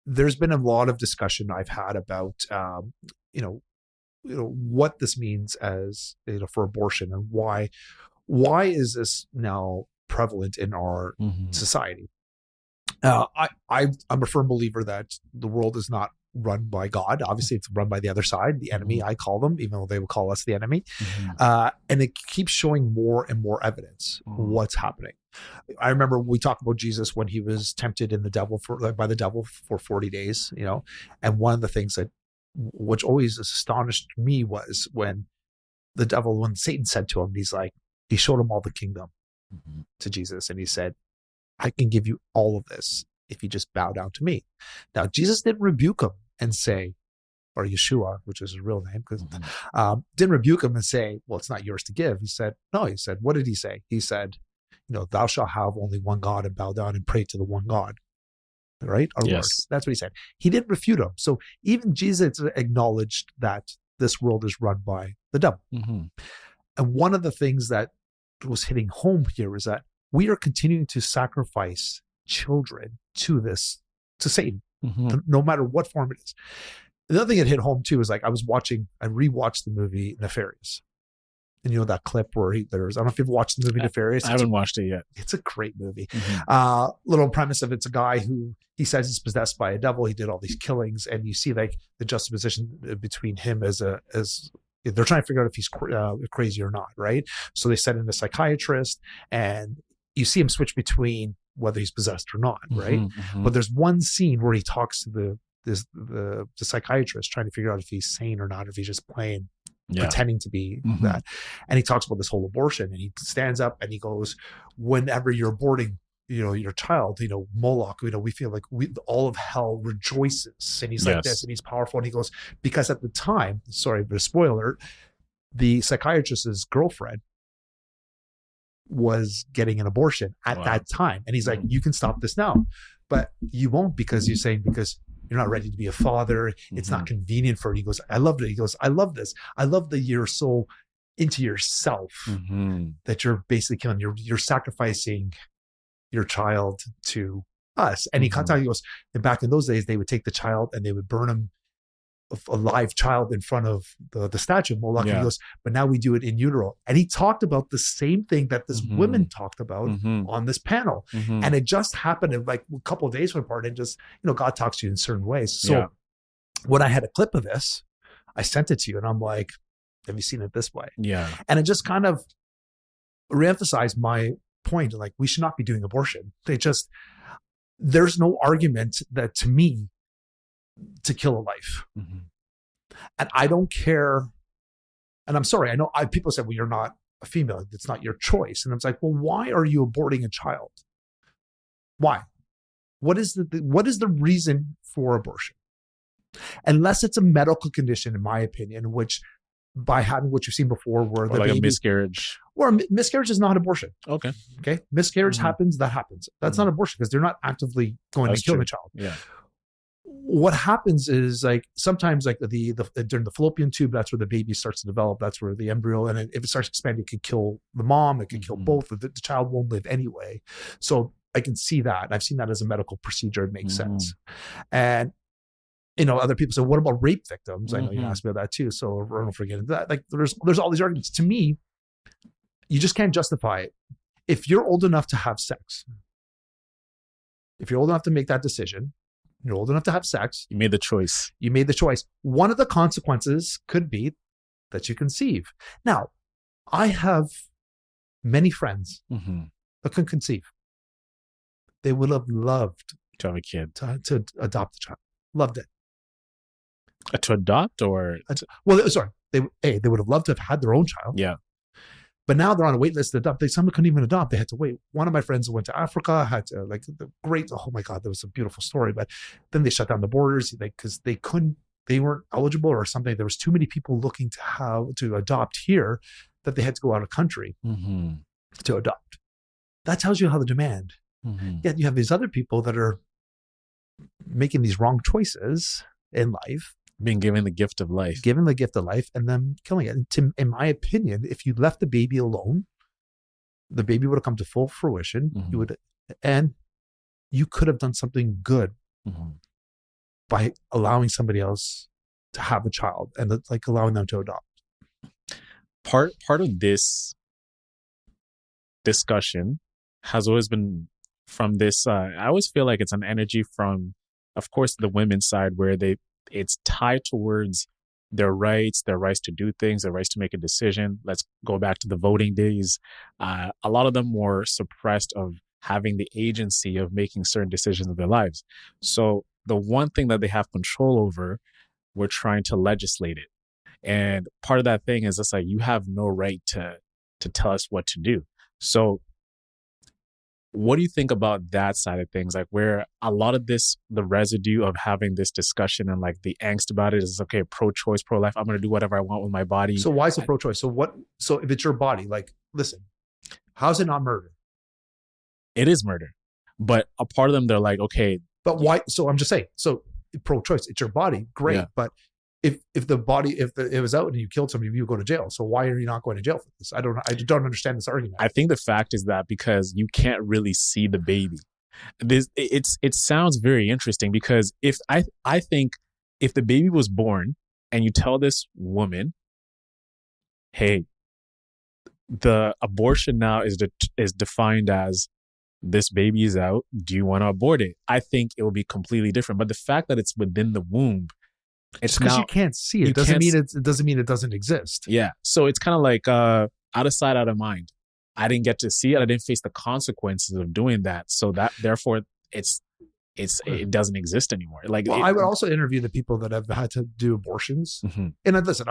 there's been a lot of discussion I've had about, you know, what this means as, for abortion, and why is this now prevalent in our society? I'm a firm believer that the world is not run by God. Obviously, it's run by the other side, the enemy, I call them, even though they would call us the enemy. And it keeps showing more and more evidence what's happening. I remember we talked about Jesus when he was tempted by the devil for 40 days, and one of the things which always astonished me was when Satan said to him, he showed him all the kingdom to Jesus. And he said, I can give you all of this if you just bow down to me. Now, Jesus didn't rebuke him and say, or Yeshua, which is his real name, didn't rebuke him and say, well, it's not yours to give. He said, what did he say? He said, thou shalt have only one God and bow down and pray to the one God. Right? Our Lord. That's what he said. He didn't refute him. So even Jesus acknowledged that this world is run by the devil. And one of the things that was hitting home here is that we are continuing to sacrifice children to Satan, no matter what form it is. The other thing that hit home too is I rewatched the movie Nefarious. And that clip where I don't know if you've watched the movie Nefarious. I haven't watched it yet. It's a great movie. Little premise of it's a guy who he says he's possessed by a devil. He did all these killings, and you see the juxtaposition between him as they're trying to figure out if he's crazy or not, right? So they send in a psychiatrist, and you see him switch between whether he's possessed or not, right? But there's one scene where he talks to the psychiatrist, trying to figure out if he's sane or not, if he's just playing. Pretending to be that. And he talks about this whole abortion, and he stands up and he goes, whenever you're aborting, your child, Moloch, we feel like all of hell rejoices. And he's like this, and he's powerful. And he goes, because at the time, sorry, but a spoiler, the psychiatrist's girlfriend was getting an abortion at that time. And he's like, you can stop this now, but you won't, because you're not ready to be a father. It's not convenient for you. He goes, I loved it. He goes, I love this. I love that you're so into yourself that you're basically killing, you're sacrificing your child to us. And he goes, and back in those days, they would take the child and they would burn him, a live child, in front of the statue of Moloch. He goes, but now we do it in utero. And he talked about the same thing that this woman talked about on this panel. And it just happened in a couple of days apart, and just, God talks to you in certain ways. So when I had a clip of this, I sent it to you, and I'm like, have you seen it this way? And it just kind of reemphasized my point. We should not be doing abortion. There's no argument that, to me, to kill a life. And I don't care. And I'm sorry, I know people say, well, you're not a female. It's not your choice. And I'm like, well, why are you aborting a child? Why? What is the reason for abortion? Unless it's a medical condition, in my opinion, which by having what you've seen before, where the baby, a miscarriage. Or miscarriage is not abortion. Okay. Miscarriage happens. That happens. That's not abortion, because they're not actively going to kill the child. What happens is sometimes during the fallopian tube, that's where the baby starts to develop. That's where the embryo, and if it starts expanding, it could kill the mom. It could kill both. The child won't live anyway. So I can see that. I've seen that as a medical procedure. It makes sense. And other people say, what about rape victims? I know you asked me about that too. So I don't forget that. There's all these arguments. To me, you just can't justify it. If you're old enough to have sex, if you're old enough to make that decision, you're old enough to have sex. You made the choice. One of the consequences could be that you conceive. Now, I have many friends that can conceive. They would have loved to have a kid, to adopt a child. Loved it. To adopt, or? They would have loved to have had their own child. But now they're on a wait list to adopt. Some couldn't even adopt. They had to wait. One of my friends went to Africa, had to oh my God, that was a beautiful story. But then they shut down the borders because they weren't eligible or something. There was too many people looking to adopt here that they had to go out of country to adopt. That tells you how the demand. Yet you have these other people that are making these wrong choices in life. Being given the gift of life. And then killing it. And in my opinion, if you left the baby alone, the baby would have come to full fruition. And you could have done something good by allowing somebody else to have a child and like allowing them to adopt. Part of this discussion has always been from this. I always feel like it's an energy from, of course, the women's side, where it's tied towards their rights to do things, their rights to make a decision. Let's go back to the voting days. A lot of them were suppressed of having the agency of making certain decisions in their lives. So the one thing that they have control over, we're trying to legislate it. And part of that thing is it's like, you have no right to tell us what to do. So what do you think about that side of things? Like, where a lot of this, the residue of having this discussion and like the angst about it is, okay, pro-choice, pro-life, I'm going to do whatever I want with my body. So why is it pro-choice? So if it's your body, like, listen, how's it not murder? It is murder. But a part of them, they're like, okay. But why? So I'm just saying, so pro-choice, it's your body, great. Yeah. But if it was out and you killed somebody, you go to jail. So why are you not going to jail for this? I don't understand this argument. I think the fact is that because you can't really see the baby. It sounds very interesting, because if I think if the baby was born and you tell this woman, hey, the abortion now is defined as this baby is out, do you want to abort it? I think it will be completely different. But the fact that it's within the womb, it's because you can't see it. It doesn't mean it doesn't exist. Yeah. So it's kind of like out of sight, out of mind. I didn't get to see it. I didn't face the consequences of doing that. So that therefore it doesn't exist anymore. Like, I would also interview the people that have had to do abortions. Mm-hmm. And listen,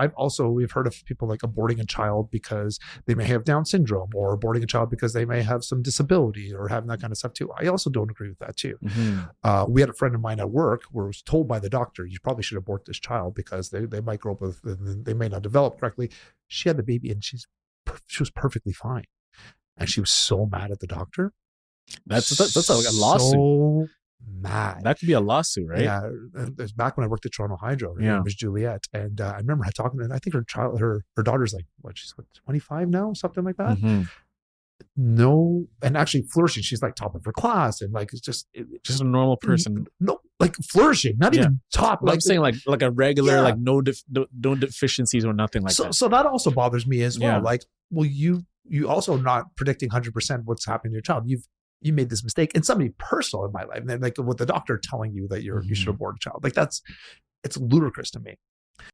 we've heard of people like aborting a child because they may have Down syndrome, or aborting a child because they may have some disability, or having that kind of stuff too. I also don't agree with that too. Mm-hmm. We had a friend of mine at work who was told by the doctor, you probably should abort this child because they might grow up with, they may not develop correctly. She had the baby and she was perfectly fine. And she was so mad at the doctor. That's like a lawsuit. So mad. That could be a lawsuit, right? Yeah. It was back when I worked at Toronto Hydro. Her name was Juliet. And I remember her talking to her. I think her daughter's like, she's 25 now, something like that. Mm-hmm. No, and actually flourishing. She's like top of her class, and like it's just a normal person. No, like flourishing, not even top. Like, I'm saying like a regular, like no deficiencies or nothing like that. So that also bothers me as well. Like, well, you also not predicting 100% what's happening to your child. You made this mistake, and somebody personal in my life, and then like with the doctor telling you that you should abort a child, like it's ludicrous to me.